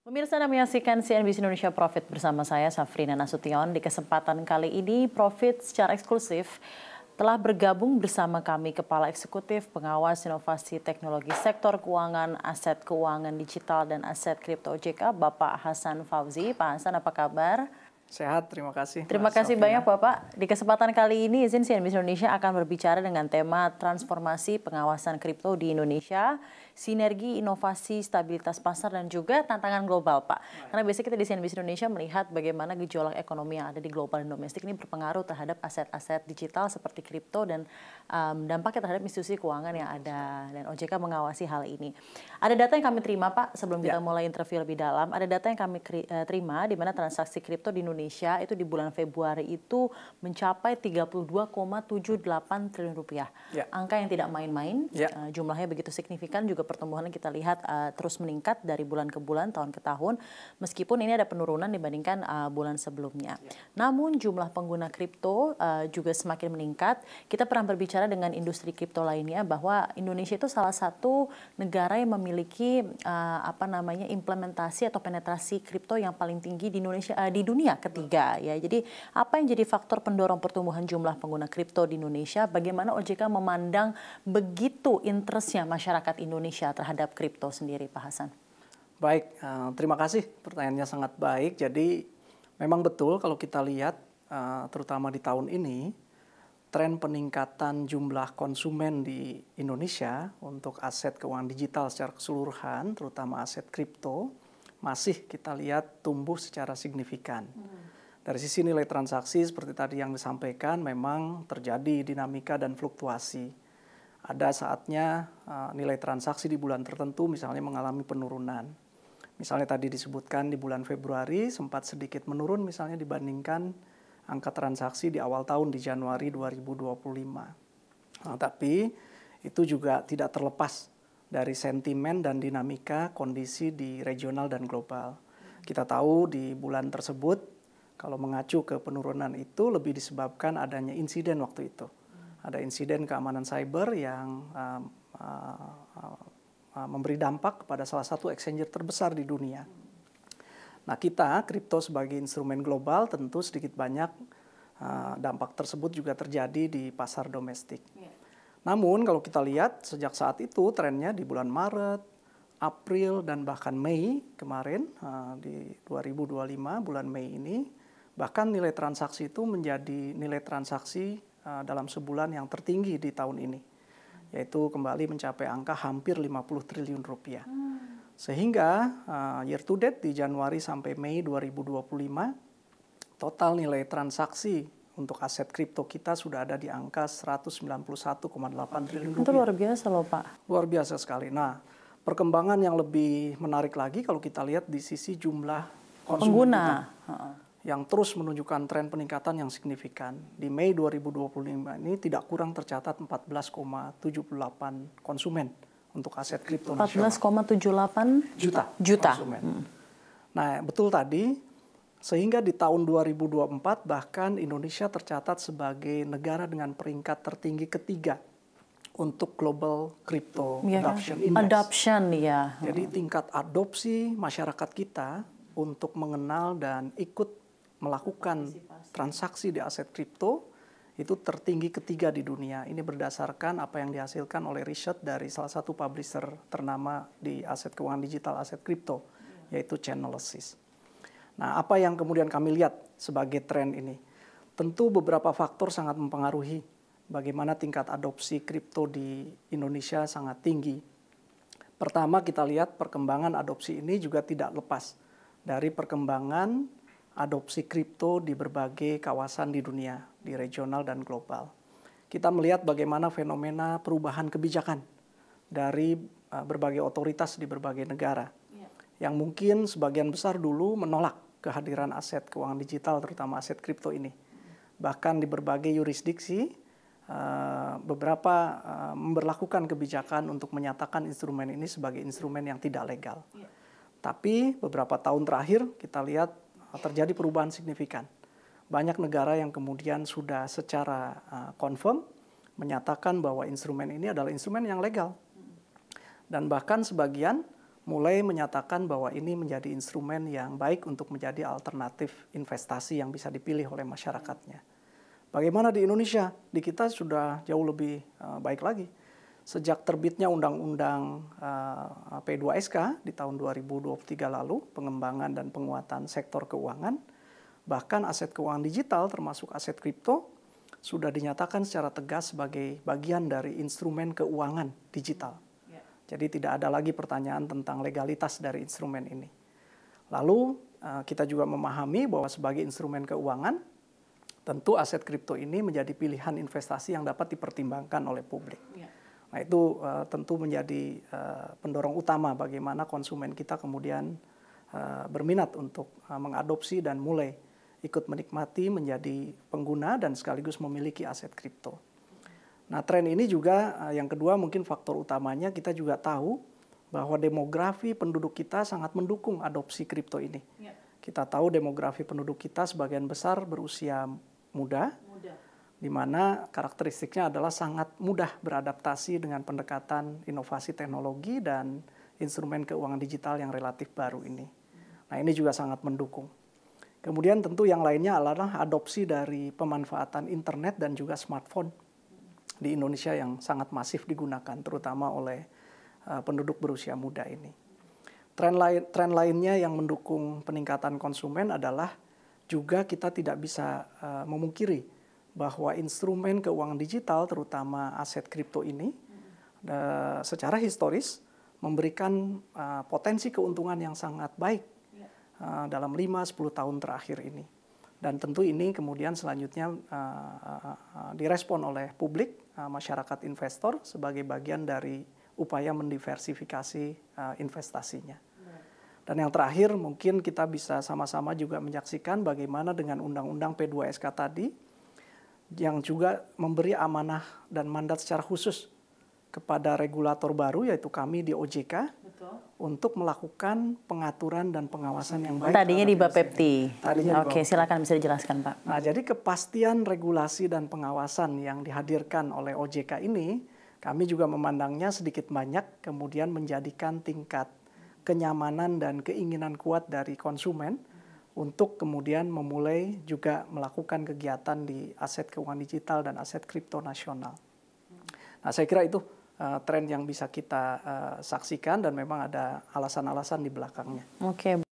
Pemirsa, Anda menyaksikan CNBC Indonesia Profit bersama saya, Safrina Nasution. Di kesempatan kali ini, Profit secara eksklusif telah bergabung bersama kami Kepala Eksekutif Pengawas Inovasi Teknologi Sektor Keuangan, Aset Keuangan Digital, dan Aset Kripto OJK, Bapak Hasan Fauzi. Pak Hasan, apa kabar? Sehat, terima kasih. Terima kasih banyak Bapak. Di kesempatan kali ini, izin CNBC Indonesia akan berbicara dengan tema transformasi pengawasan kripto di Indonesia, sinergi, inovasi, stabilitas pasar, dan juga tantangan global, Pak. Karena biasanya kita di CNBC Indonesia melihat bagaimana gejolak ekonomi yang ada di global dan domestik ini berpengaruh terhadap aset-aset digital seperti kripto dan dampaknya terhadap institusi keuangan yang ada. Dan OJK mengawasi hal ini. Ada data yang kami terima, Pak, sebelum kita mulai interview lebih dalam. Ada data yang kami terima di mana transaksi kripto di Indonesia itu di bulan Februari itu mencapai 32,78 triliun rupiah. Angka yang tidak main-main, jumlahnya begitu signifikan, juga pertumbuhannya kita lihat terus meningkat dari bulan ke bulan, tahun ke tahun, meskipun ini ada penurunan dibandingkan bulan sebelumnya. Namun jumlah pengguna kripto juga semakin meningkat. Kita pernah berbicara dengan industri kripto lainnya bahwa Indonesia itu salah satu negara yang memiliki implementasi atau penetrasi kripto yang paling tinggi di Indonesia, di dunia ketiga ya. Jadi apa yang jadi faktor pendorong pertumbuhan jumlah pengguna kripto di Indonesia? Bagaimana OJK memandang begitu interestnya masyarakat Indonesia terhadap kripto sendiri, Pak Hasan? Baik, terima kasih. Pertanyaannya sangat baik. Jadi memang betul kalau kita lihat terutama di tahun ini tren peningkatan jumlah konsumen di Indonesia untuk aset keuangan digital secara keseluruhan, terutama aset kripto, masih kita lihat tumbuh secara signifikan. Dari sisi nilai transaksi seperti tadi yang disampaikan memang terjadi dinamika dan fluktuasi. Ada saatnya nilai transaksi di bulan tertentu misalnya mengalami penurunan. Misalnya tadi disebutkan di bulan Februari sempat sedikit menurun misalnya dibandingkan angka transaksi di awal tahun di Januari 2025. Tapi itu juga tidak terlepas dari sentimen dan dinamika kondisi di regional dan global. Kita tahu di bulan tersebut kalau mengacu ke penurunan itu lebih disebabkan adanya insiden waktu itu. Ada insiden keamanan cyber yang memberi dampak kepada salah satu exchanger terbesar di dunia. Nah, kita kripto sebagai instrumen global tentu sedikit banyak dampak tersebut juga terjadi di pasar domestik. Namun kalau kita lihat sejak saat itu trennya di bulan Maret, April, dan bahkan Mei kemarin di 2025 bulan Mei ini, bahkan nilai transaksi itu menjadi nilai transaksi dalam sebulan yang tertinggi di tahun ini, yaitu kembali mencapai angka hampir 50 triliun rupiah. Sehingga year to date di Januari sampai Mei 2025, total nilai transaksi untuk aset kripto kita sudah ada di angka 191,8 triliun rupiah. Itu luar biasa loh, Pak. Luar biasa sekali. Nah, perkembangan yang lebih menarik lagi kalau kita lihat di sisi jumlah pengguna yang terus menunjukkan tren peningkatan yang signifikan. Di Mei 2025 ini tidak kurang tercatat 14,78 konsumen untuk aset kripto nasional. 14,78 juta konsumen. Nah, betul tadi, sehingga di tahun 2024 bahkan Indonesia tercatat sebagai negara dengan peringkat tertinggi ketiga untuk Global Crypto Adoption Index. Jadi tingkat adopsi masyarakat kita untuk mengenal dan ikut melakukan transaksi di aset kripto itu tertinggi ketiga di dunia. Ini berdasarkan apa yang dihasilkan oleh riset dari salah satu publisher ternama di aset keuangan digital, aset kripto, yaitu Chainalysis. Nah, apa yang kemudian kami lihat sebagai tren ini? Tentu beberapa faktor sangat mempengaruhi bagaimana tingkat adopsi kripto di Indonesia sangat tinggi. Pertama, kita lihat perkembangan adopsi ini juga tidak lepas dari perkembangan adopsi kripto di berbagai kawasan di dunia, di regional dan global. Kita melihat bagaimana fenomena perubahan kebijakan dari berbagai otoritas di berbagai negara, yang mungkin sebagian besar dulu menolak kehadiran aset keuangan digital, terutama aset kripto ini. Bahkan di berbagai yurisdiksi, beberapa memberlakukan kebijakan untuk menyatakan instrumen ini sebagai instrumen yang tidak legal. Tapi beberapa tahun terakhir kita lihat terjadi perubahan signifikan. Banyak negara yang kemudian sudah secara confirm menyatakan bahwa instrumen ini adalah instrumen yang legal. Dan bahkan sebagian mulai menyatakan bahwa ini menjadi instrumen yang baik untuk menjadi alternatif investasi yang bisa dipilih oleh masyarakatnya. Bagaimana di Indonesia? Di kita sudah jauh lebih baik lagi. Sejak terbitnya Undang-Undang P2SK di tahun 2023 lalu, pengembangan dan penguatan sektor keuangan, bahkan aset keuangan digital termasuk aset kripto, sudah dinyatakan secara tegas sebagai bagian dari instrumen keuangan digital. Jadi tidak ada lagi pertanyaan tentang legalitas dari instrumen ini. Lalu kita juga memahami bahwa sebagai instrumen keuangan, tentu aset kripto ini menjadi pilihan investasi yang dapat dipertimbangkan oleh publik. Nah itu tentu menjadi pendorong utama bagaimana konsumen kita kemudian berminat untuk mengadopsi dan mulai ikut menikmati menjadi pengguna dan sekaligus memiliki aset kripto. Nah tren ini juga yang kedua mungkin faktor utamanya kita juga tahu bahwa demografi penduduk kita sangat mendukung adopsi kripto ini. Kita tahu demografi penduduk kita sebagian besar berusia muda. Di mana karakteristiknya adalah sangat mudah beradaptasi dengan pendekatan inovasi teknologi dan instrumen keuangan digital yang relatif baru ini. Nah ini juga sangat mendukung. Kemudian tentu yang lainnya adalah adopsi dari pemanfaatan internet dan juga smartphone di Indonesia yang sangat masif digunakan, terutama oleh penduduk berusia muda ini. Tren lainnya yang mendukung peningkatan konsumen adalah juga kita tidak bisa memungkiri bahwa instrumen keuangan digital, terutama aset kripto ini, secara historis memberikan potensi keuntungan yang sangat baik dalam 5-10 tahun terakhir ini. Dan tentu ini kemudian selanjutnya direspon oleh publik, masyarakat investor sebagai bagian dari upaya mendiversifikasi investasinya. Dan yang terakhir mungkin kita bisa sama-sama juga menyaksikan bagaimana dengan Undang-Undang P2SK tadi yang juga memberi amanah dan mandat secara khusus kepada regulator baru yaitu kami di OJK. Betul. Untuk melakukan pengaturan dan pengawasan yang baik. Tadinya di Bapepti. Oke, silakan bisa dijelaskan Pak. Nah, jadi kepastian regulasi dan pengawasan yang dihadirkan oleh OJK ini, kami juga memandangnya sedikit banyak kemudian menjadikan tingkat kenyamanan dan keinginan kuat dari konsumen untuk kemudian memulai juga melakukan kegiatan di aset keuangan digital dan aset kripto nasional. Nah, saya kira itu tren yang bisa kita saksikan dan memang ada alasan-alasan di belakangnya. Oke.